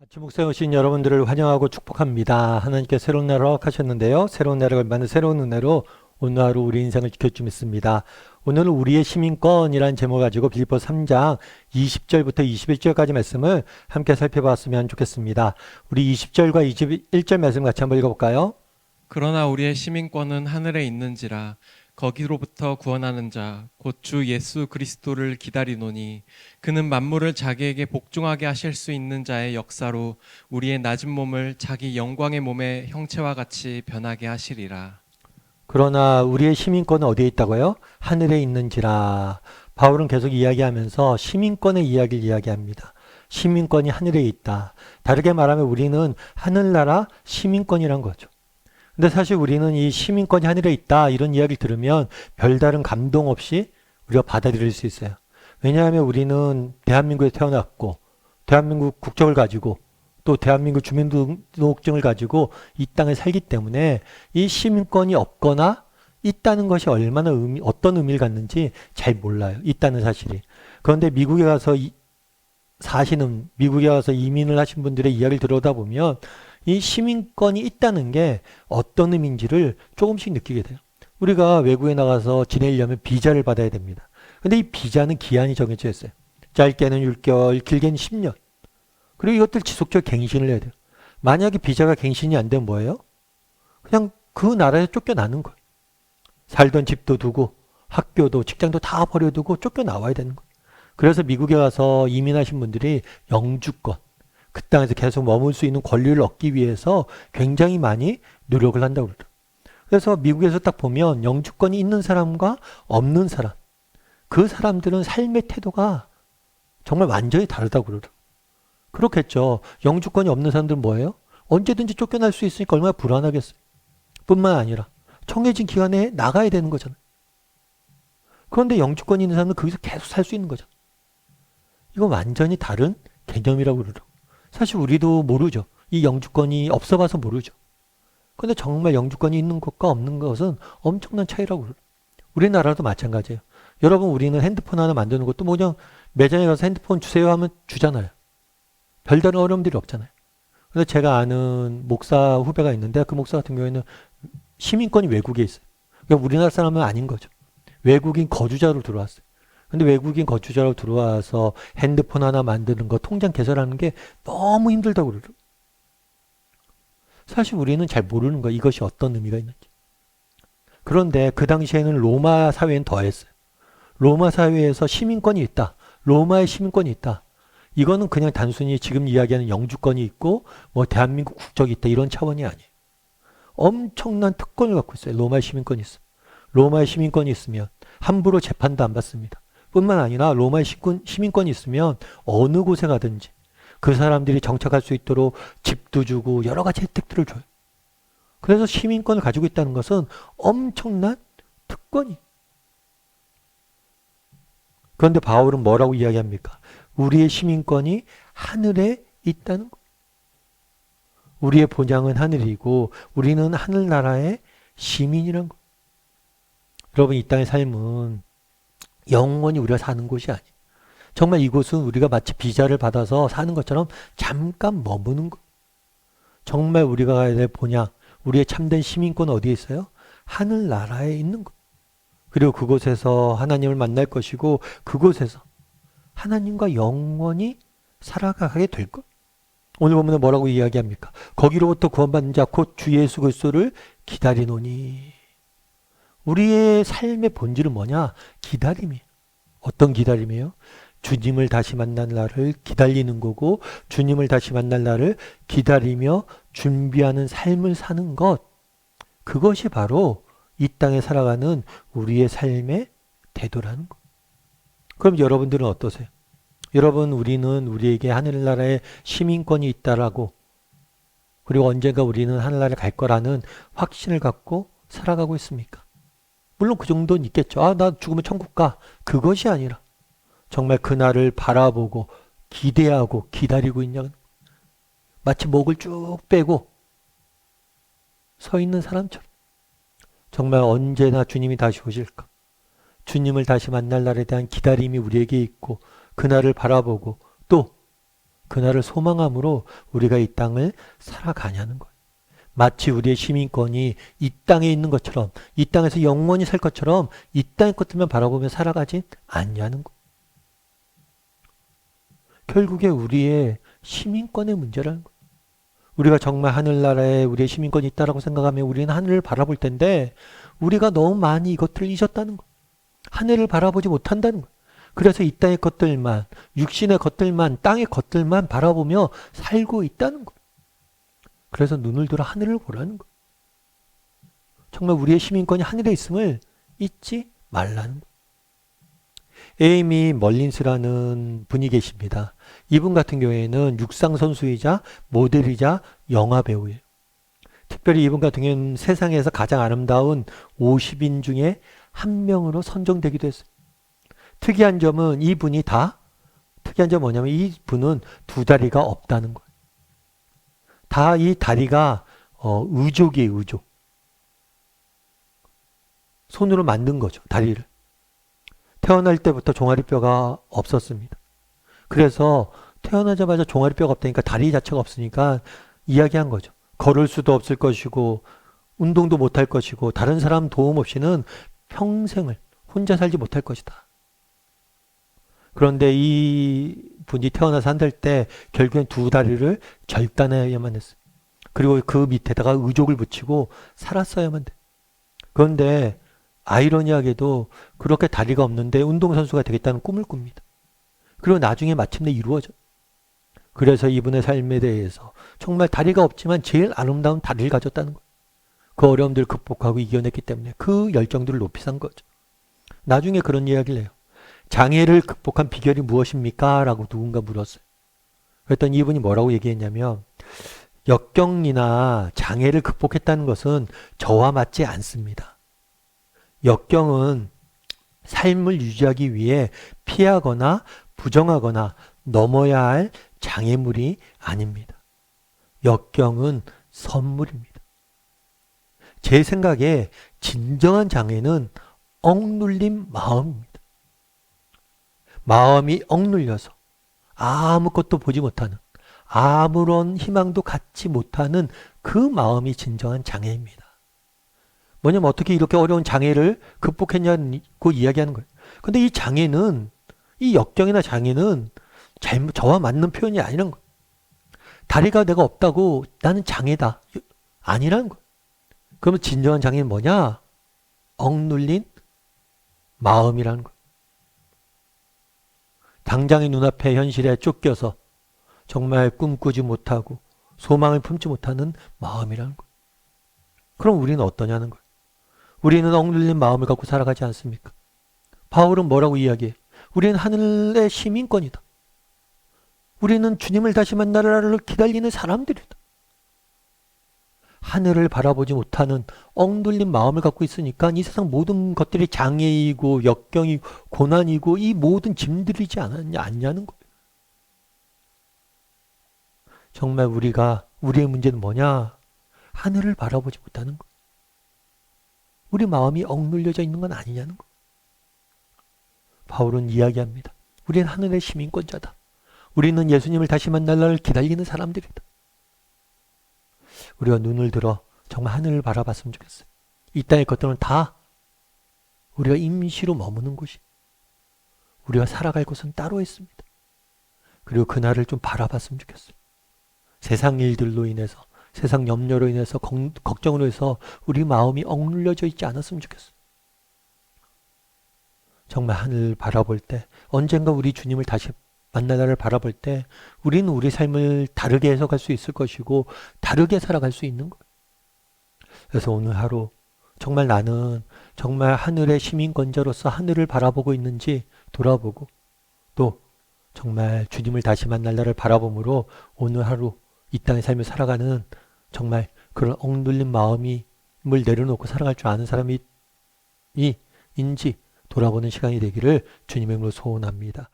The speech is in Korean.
아침 목사에 오신 여러분들을 환영하고 축복합니다. 하나님께 새로운 날을 허락하셨는데요. 새로운 날을 걸맞는 새로운 은혜로 오늘 하루 우리 인생을 지켜주 믿습니다. 오늘은 우리의 시민권이라는 제목을 가지고 빌립보서 3장 20절부터 21절까지 말씀을 함께 살펴봤으면 좋겠습니다. 우리 20절과 21절 말씀 같이 한번 읽어볼까요? 그러나 우리의 시민권은 하늘에 있는지라 거기로부터 구원하는 자 곧 주 예수 그리스도를 기다리노니 그는 만물을 자기에게 복종하게 하실 수 있는 자의 역사로 우리의 낮은 몸을 자기 영광의 몸의 형체와 같이 변하게 하시리라. 그러나 우리의 시민권은 어디에 있다고요? 하늘에 있는지라. 바울은 계속 이야기하면서 시민권의 이야기를 이야기합니다. 시민권이 하늘에 있다. 다르게 말하면 우리는 하늘나라 시민권이란 거죠. 근데 사실 우리는 이 시민권이 하늘에 있다 이런 이야기를 들으면 별다른 감동 없이 우리가 받아들일 수 있어요. 왜냐하면 우리는 대한민국에 태어났고 대한민국 국적을 가지고 또 대한민국 주민등록증을 가지고 이 땅에 살기 때문에 이 시민권이 없거나 있다는 것이 얼마나 어떤 의미를 갖는지 잘 몰라요. 있다는 사실이. 그런데 미국에 가서 미국에 가서 이민을 하신 분들의 이야기를 들어오다 보면 이 시민권이 있다는 게 어떤 의미인지를 조금씩 느끼게 돼요. 우리가 외국에 나가서 지내려면 비자를 받아야 됩니다. 근데 이 비자는 기한이 정해져 있어요. 짧게는 6개월, 길게는 10년. 그리고 이것들 지속적으로 갱신을 해야 돼요. 만약에 비자가 갱신이 안 되면 뭐예요? 그냥 그 나라에서 쫓겨나는 거예요. 살던 집도 두고 학교도 직장도 다 버려두고 쫓겨나와야 되는 거예요. 그래서 미국에 가서 이민하신 분들이 영주권, 그 땅에서 계속 머물 수 있는 권리를 얻기 위해서 굉장히 많이 노력을 한다고 그러더라고요. 그래서 미국에서 딱 보면 영주권이 있는 사람과 없는 사람, 그 사람들은 삶의 태도가 정말 완전히 다르다고 그러더라고요. 그렇겠죠. 영주권이 없는 사람들은 뭐예요? 언제든지 쫓겨날 수 있으니까 얼마나 불안하겠어요. 뿐만 아니라 정해진 기간에 나가야 되는 거잖아요. 그런데 영주권이 있는 사람은 거기서 계속 살 수 있는 거잖아요. 이건 완전히 다른 개념이라고 그러더라고요. 사실 우리도 모르죠. 이 영주권이 없어 봐서 모르죠. 근데 정말 영주권이 있는 것과 없는 것은 엄청난 차이라고 그래요. 우리나라도 마찬가지예요. 여러분 우리는 핸드폰 하나 만드는 것도 뭐 그냥 매장에 가서 핸드폰 주세요 하면 주잖아요. 별다른 어려움들이 없잖아요. 그래서 제가 아는 목사 후배가 있는데 그 목사 같은 경우에는 시민권이 외국에 있어요. 그러니까 우리나라 사람은 아닌 거죠. 외국인 거주자로 들어왔어요. 근데 외국인 거주자로 들어와서 핸드폰 하나 만드는 거, 통장 개설하는 게 너무 힘들다고 그러더라고요. 사실 우리는 잘 모르는 거예요. 이것이 어떤 의미가 있는지. 그런데 그 당시에는 로마 사회는 더했어요. 로마 사회에서 시민권이 있다. 로마의 시민권이 있다. 이거는 그냥 단순히 지금 이야기하는 영주권이 있고 뭐 대한민국 국적이 있다 이런 차원이 아니에요. 엄청난 특권을 갖고 있어요. 로마의 시민권이 있어요. 로마의 시민권이 있으면 함부로 재판도 안 받습니다. 뿐만 아니라 로마의 시민권이 있으면 어느 곳에 가든지 그 사람들이 정착할 수 있도록 집도 주고 여러 가지 혜택들을 줘요. 그래서 시민권을 가지고 있다는 것은 엄청난 특권이. 그런데 바울은 뭐라고 이야기합니까? 우리의 시민권이 하늘에 있다는 것. 우리의 본향은 하늘이고 우리는 하늘나라의 시민이란 것. 여러분 이 땅의 삶은 영원히 우리가 사는 곳이 아니에요. 정말 이곳은 우리가 마치 비자를 받아서 사는 것처럼 잠깐 머무는 것. 정말 우리가 가야 될 본향, 우리의 참된 시민권은 어디에 있어요? 하늘나라에 있는 것. 그리고 그곳에서 하나님을 만날 것이고 그곳에서 하나님과 영원히 살아가게 될 것. 오늘 보면 뭐라고 이야기합니까? 거기로부터 구원받는 자 곧 주 예수 그리스도를 기다리노니. 우리의 삶의 본질은 뭐냐? 기다림이에요. 어떤 기다림이에요? 주님을 다시 만날 날을 기다리는 거고 주님을 다시 만날 날을 기다리며 준비하는 삶을 사는 것. 그것이 바로 이 땅에 살아가는 우리의 삶의 태도라는 것. 그럼 여러분들은 어떠세요? 여러분 우리는 우리에게 하늘나라의 시민권이 있다라고 그리고 언젠가 우리는 하늘나라에 갈 거라는 확신을 갖고 살아가고 있습니까? 물론 그 정도는 있겠죠. 아, 나 죽으면 천국 가. 그것이 아니라 정말 그날을 바라보고 기대하고 기다리고 있냐. 마치 목을 쭉 빼고 서 있는 사람처럼 정말 언제나 주님이 다시 오실까. 주님을 다시 만날 날에 대한 기다림이 우리에게 있고 그날을 바라보고 또 그날을 소망함으로 우리가 이 땅을 살아가냐는 거예요. 마치 우리의 시민권이 이 땅에 있는 것처럼, 이 땅에서 영원히 살 것처럼 이 땅의 것들만 바라보며 살아가진 않냐는 거예요. 결국에 우리의 시민권의 문제라는 거예요. 우리가 정말 하늘나라에 우리의 시민권이 있다라고 생각하면 우리는 하늘을 바라볼 텐데 우리가 너무 많이 이것들을 잊었다는 거예요. 하늘을 바라보지 못한다는 거예요. 그래서 이 땅의 것들만, 육신의 것들만, 땅의 것들만 바라보며 살고 있다는 거예요. 그래서 눈을 들어 하늘을 보라는 거예요. 정말 우리의 시민권이 하늘에 있음을 잊지 말라는 거예요. 에이미 멀린스라는 분이 계십니다. 이분 같은 경우에는 육상 선수이자 모델이자 영화 배우예요. 특별히 이분 같은 경우는 세상에서 가장 아름다운 50인 중에 한 명으로 선정되기도 했어요. 특이한 점은 특이한 점은 뭐냐면 이분은 두 다리가 없다는 거예요. 다 이 다리가 의족이에요, 의족. 손으로 만든 거죠, 다리를. 태어날 때부터 종아리뼈가 없었습니다. 그래서 태어나자마자 종아리뼈가 없다니까 다리 자체가 없으니까 이야기한 거죠. 걸을 수도 없을 것이고 운동도 못할 것이고 다른 사람 도움 없이는 평생을 혼자 살지 못할 것이다. 그런데 이 분이 태어나서 한 달 때 결국엔 두 다리를 절단해야만 했어요. 그리고 그 밑에다가 의족을 붙이고 살았어야만 돼. 그런데 아이러니하게도 그렇게 다리가 없는데 운동선수가 되겠다는 꿈을 꿉니다. 그리고 나중에 마침내 이루어져요. 그래서 이분의 삶에 대해서 정말 다리가 없지만 제일 아름다운 다리를 가졌다는 거예요. 그 어려움들을 극복하고 이겨냈기 때문에 그 열정들을 높이 산 거죠. 나중에 그런 이야기를 해요. 장애를 극복한 비결이 무엇입니까? 라고 누군가 물었어요. 그랬더니 이분이 뭐라고 얘기했냐면 역경이나 장애를 극복했다는 것은 저와 맞지 않습니다. 역경은 삶을 유지하기 위해 피하거나 부정하거나 넘어야 할 장애물이 아닙니다. 역경은 선물입니다. 제 생각에 진정한 장애는 억눌린 마음입니다. 마음이 억눌려서 아무것도 보지 못하는, 아무런 희망도 갖지 못하는 그 마음이 진정한 장애입니다. 뭐냐면 어떻게 이렇게 어려운 장애를 극복했냐고 이야기하는 거예요. 근데 이 장애는, 이 역경이나 장애는 저와 맞는 표현이 아니란 거예요. 다리가 내가 없다고 나는 장애다. 아니라는 거예요. 그러면 진정한 장애는 뭐냐? 억눌린 마음이라는 거예요. 당장의 눈앞의 현실에 쫓겨서 정말 꿈꾸지 못하고 소망을 품지 못하는 마음이라는 거예요. 그럼 우리는 어떠냐는 거예요. 우리는 억눌린 마음을 갖고 살아가지 않습니까? 바울은 뭐라고 이야기해? 우리는 하늘의 시민권이다. 우리는 주님을 다시 만나라를 기다리는 사람들이다. 하늘을 바라보지 못하는 억눌린 마음을 갖고 있으니까 이 세상 모든 것들이 장애이고 역경이고 고난이고 이 모든 짐들이지 않냐는 거예요. 정말 우리의 문제는 뭐냐? 하늘을 바라보지 못하는 거예요. 우리 마음이 억눌려져 있는 건 아니냐는 거예요. 바울은 이야기합니다. 우리는 하늘의 시민권자다. 우리는 예수님을 다시 만날 날을 기다리는 사람들이다. 우리가 눈을 들어 정말 하늘을 바라봤으면 좋겠어요. 이 땅의 것들은 다 우리가 임시로 머무는 곳이, 우리가 살아갈 곳은 따로 있습니다. 그리고 그날을 좀 바라봤으면 좋겠어요. 세상 일들로 인해서, 세상 염려로 인해서, 걱정으로 해서 우리 마음이 억눌려져 있지 않았으면 좋겠어요. 정말 하늘을 바라볼 때, 언젠가 우리 주님을 다시 만날 날을 바라볼 때 우리는 우리 삶을 다르게 해석할 수 있을 것이고 다르게 살아갈 수 있는 거예요. 그래서 오늘 하루 정말 나는 정말 하늘의 시민권자로서 하늘을 바라보고 있는지 돌아보고 또 정말 주님을 다시 만날 날을 바라봄으로 오늘 하루 이 땅의 삶을 살아가는 정말 그런 억눌린 마음을 내려놓고 살아갈 줄 아는 사람이 인지 돌아보는 시간이 되기를 주님의 이름으로 소원합니다.